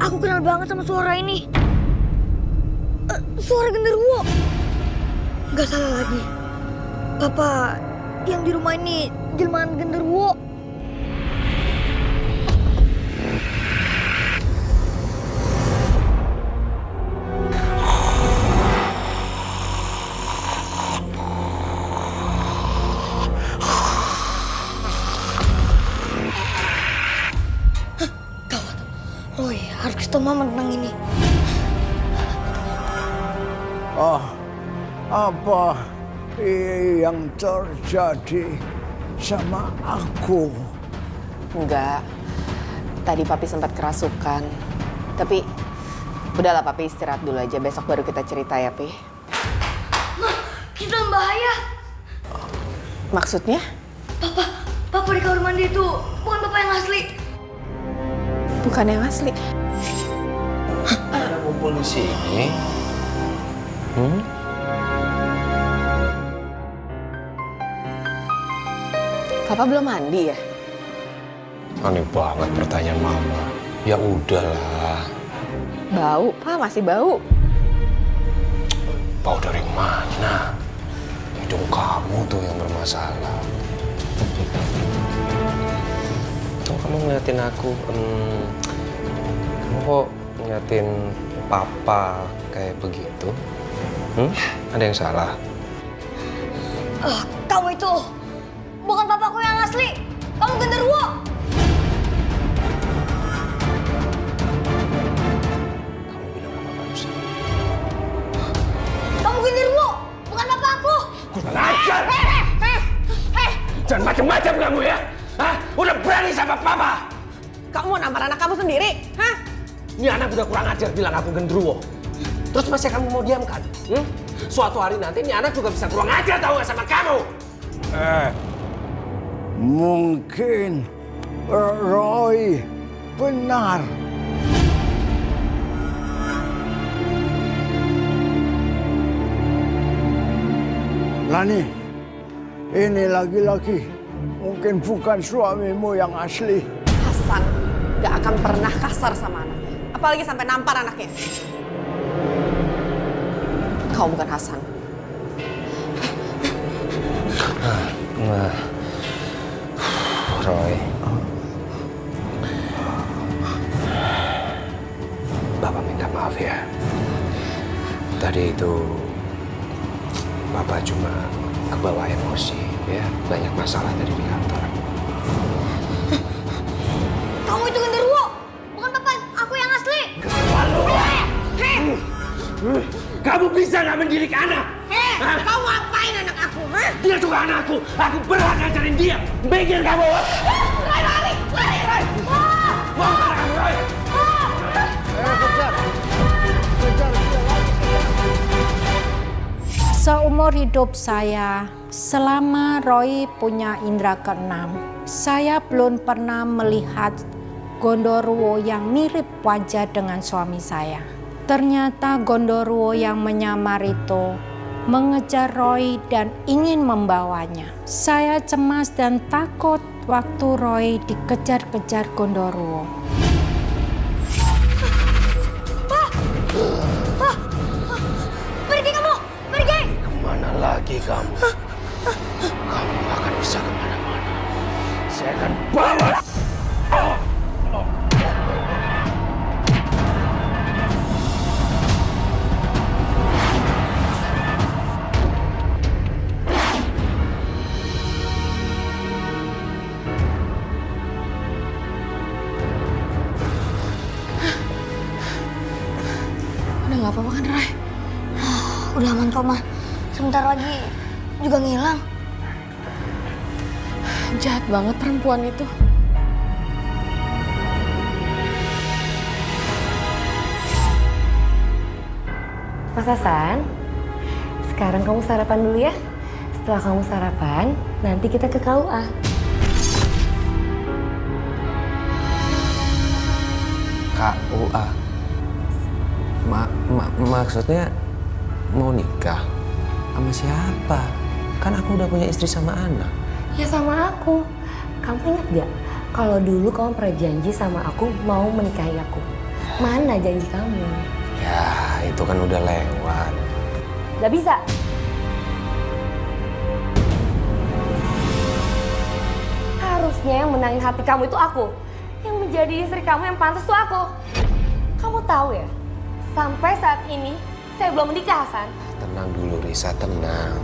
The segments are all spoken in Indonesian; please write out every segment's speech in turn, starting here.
Aku kenal banget sama suara ini. Suara genderuwo. Gak salah lagi. Papa yang di rumah ini jelmaan genderuwo. Roy, harus kasih tau Mama tentang ini. Apa yang terjadi sama aku? Enggak. Tadi Papi sempat kerasukan. Tapi udahlah Papi istirahat dulu aja. Besok baru kita cerita ya, Pi. Ma, kita dalam bahaya. Maksudnya? Papa di kamar mandi itu bukan Papa yang asli. Bukan yang asli. Ada kumpul di sini. Papa belum mandi ya? Aneh banget pertanyaan Mama. Ya udahlah. Bau, Pak, masih bau. Bau dari mana? Hidung kamu tuh yang bermasalah. Kamu ngeliatin aku, kamu kok ngeliatin Papa kayak begitu? Ada yang salah? Kamu itu bukan papaku yang asli. Kamu genderuwo. Kamu bilang apa barusan? Kamu genderuwo, bukan papaku. Kurang ajar! Jangan macam-macam kamu ya! Hah? Udah berani sama Papa! Kamu mau nampar anak kamu sendiri? Hah? Ini anak udah kurang ajar bilang aku genderuwo. Terus masih kamu mau diamkan? Suatu hari nanti ini anak juga bisa kurang ajar tahu gak sama kamu? Mungkin Roy benar. Lani, ini lagi-lagi mungkin bukan suamimu yang asli. Hasan gak akan pernah kasar sama anaknya. Apalagi sampai nampar anaknya. Kau bukan Hasan. Nah, Roy. Bapak minta maaf ya. Tadi itu Bapak cuma kebawa emosi ya. Banyak masalah tadi di kantor. Kamu itu genderuwo, bukan papa aku yang asli. Kamu bisa nggak mendidik anak? Kau ngapain anak aku? Dia juga anakku. Aku berhak ngajarin dia. Bikin kamu. Lari! Mau kemana kamu, Roy? Kejar dia lagi. Seumur hidup saya, selama Roy punya indera keenam, saya belum pernah melihat Gondoruo yang mirip wajah dengan suami saya. Ternyata Gondoruo yang menyamar itu mengejar Roy dan ingin membawanya. Saya cemas dan takut waktu Roy dikejar-kejar Gondoruo. Pergi kamu, pergi. Kemana lagi kamu? Kamu nggak akan bisa kemana-mana. Saya akan bawa. Udah gak apa-apa kan, Roy? Udah aman kok, Ma. Sebentar lagi juga ngilang. Jahat banget perempuan itu. Mas Hasan, sekarang kamu sarapan dulu ya. Setelah kamu sarapan, nanti kita ke KUA. KUA? Maksudnya mau nikah? Sama siapa? Kan aku udah punya istri sama anak. Ya sama aku. Kamu ingat gak? Kalau dulu kamu pernah janji sama aku mau menikahi aku. Mana janji kamu? Ya, itu kan udah lewat. Gak bisa. Harusnya yang menangin hati kamu itu aku. Yang menjadi istri kamu yang pantas itu aku. Kamu tahu ya, sampai saat ini saya belum menikah, Hasan. Tenang dulu Risa, tenang.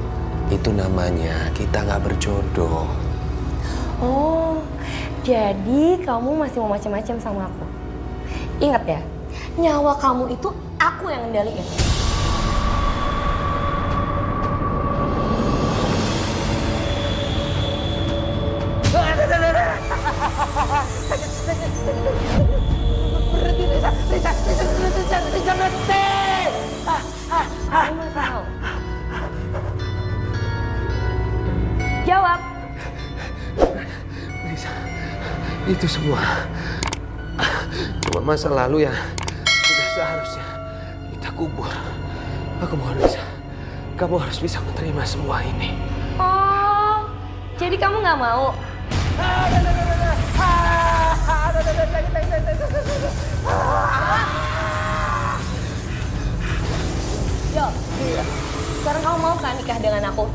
Itu namanya kita nggak berjodoh. Oh, jadi kamu masih mau macam-macam sama aku. Ingat ya, nyawa kamu itu aku yang ngendaliin. Risa berhenti! Kamu masih mau? Jawab. Risa, itu semua cuma masa lalu yang sudah seharusnya kita kubur. Aku mohon Risa, kamu harus bisa menerima semua ini. Oh, jadi kamu nggak mau? Yo, sekarang kamu mau kan nikah dengan aku?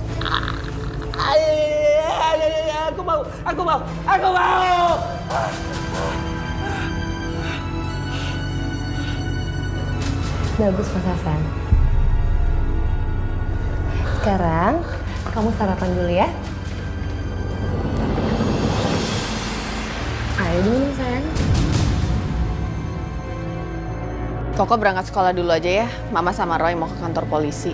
Aku mau. Bagus, Mas Hasan. Sekarang kamu sarapan dulu ya. Ayo diminum, sayang. Koko berangkat sekolah dulu aja ya. Mama sama Roy mau ke kantor polisi.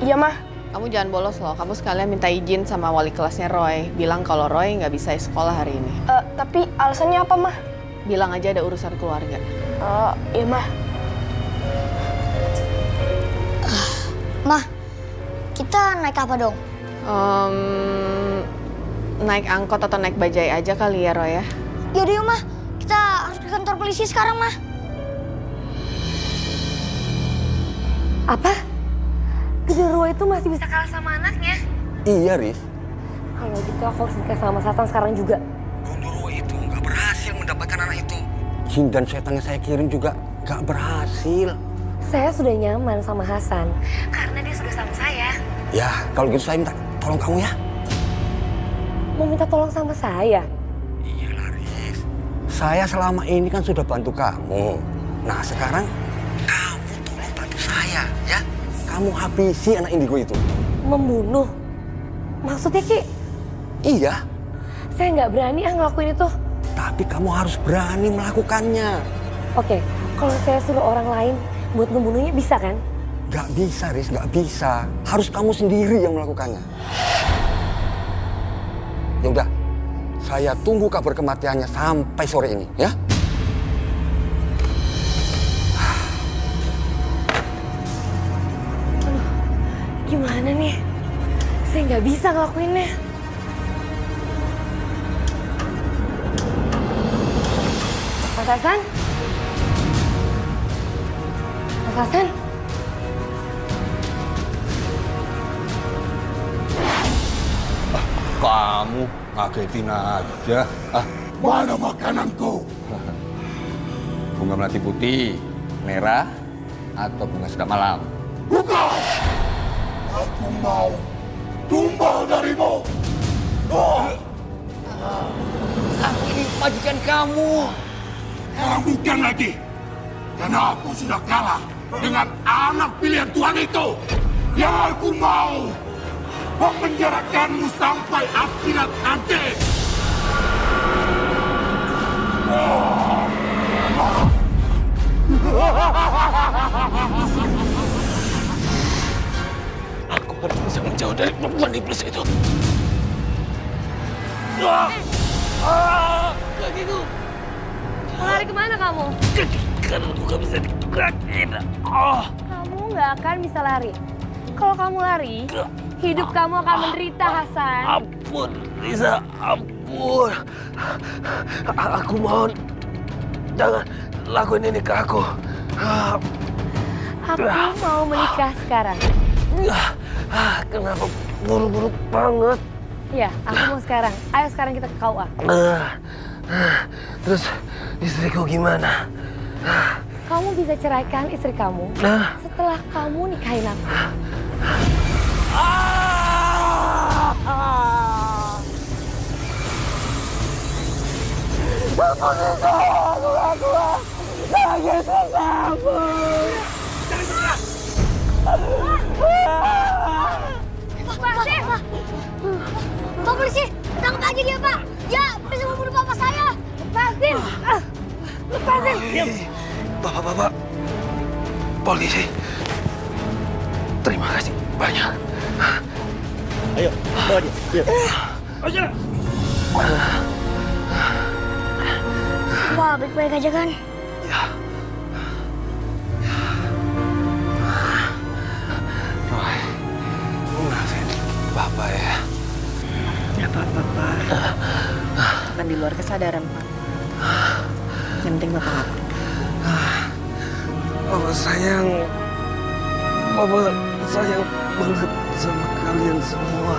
Iya, Mah. Kamu jangan bolos loh. Kamu sekalian minta izin sama wali kelasnya Roy. Bilang kalau Roy nggak bisa sekolah hari ini. Tapi alasannya apa, Mah? Bilang aja ada urusan keluarga. Iya, Mah. Mah, kita naik apa dong? Naik angkot atau naik bajai aja kali ya Roy ya. Yaudah yuk Mah, kita harus ke kantor polisi sekarang Mah. Apa? Genderuwo itu masih bisa kalah sama anaknya? Iya, Riz. Kalau gitu aku harus nikah sama Mas Hasan sekarang juga. Gondorwo itu nggak berhasil mendapatkan anak itu. Jin dan setan yang saya kirim juga nggak berhasil. Saya sudah nyaman sama Hasan karena dia sudah sama saya. Ya, kalau gitu saya minta tolong kamu ya. Mau minta tolong sama saya? Iyalah, Riz. Saya selama ini kan sudah bantu kamu. Nah, sekarang kamu tolong bantu saya, ya. Kamu habisi anak indigo itu. Membunuh? Maksudnya Ki? Iya, Saya nggak berani ngelakuin itu. tapi kamu harus berani melakukannya. Oke, kalau saya suruh orang lain buat ngebunuhnya bisa kan? Gak bisa, Riz, gak bisa. Harus kamu sendiri yang melakukannya. Ya udah, saya tunggu kabar kematiannya sampai sore ini, ya. Gimana nih? Saya nggak bisa ngelakuinnya. Mas Hasan? Mas Hasan? Kamu ngagetin aja. Mana makananku? Bunga melati putih, merah, atau bunga sedap malam? Bukan! Aku mau tumbal darimu. Aku ini majikan kamu. Bukan lagi. Karena aku sudah kalah dengan anak pilihan Tuhan itu. Yang aku mau memenjarakanmu sampai akhirat nanti. Aku harus bisa menjauh dari perempuan iblis itu. Kakiku. Mau lari kemana kamu? Karena aku gak bisa digerakin. Kamu nggak akan bisa lari. Kalau kamu lari, hidup kamu akan menderita, Hasan. Ampun, Risa, ampun. Aku mohon, jangan lakuin ini ke aku. Aku mau menikah sekarang. Kenapa buru-buru banget? Ya, aku mau sekarang. Ayo sekarang kita ke KUA. Terus istriku gimana? Kamu bisa ceraikan istri kamu setelah kamu nikahin aku. Pak polisi, tangkap aja dia, Pak. Ya, bisa membunuh papa saya. Lepasin! Lepasin! Bapak-bapak, polisi. Terima kasih banyak. Ayo, bawa dia. Pak, baik-baik aja kan? Ya. Roy, maafin Bapak ya. Nggak apa-apa, Pak. Bukan di luar kesadaran, Pak. Yang penting Bapak nggak apa-apa. Bapak sayang banget sama kalian semua.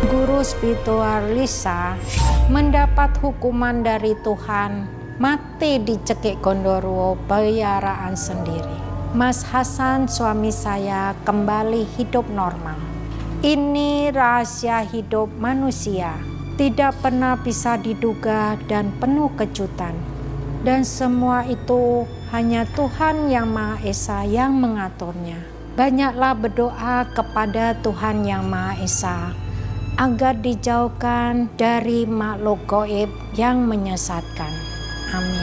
Guru spiritual Lisa mendapat hukuman dari Tuhan, mati dicekik Gondoruo peliharaan sendiri. Mas Hasan suami saya kembali hidup normal. Ini rahasia hidup manusia, tidak pernah bisa diduga dan penuh kejutan. Dan semua itu hanya Tuhan Yang Maha Esa yang mengaturnya. Banyaklah berdoa kepada Tuhan Yang Maha Esa agar dijauhkan dari makhluk gaib yang menyesatkan. Amin.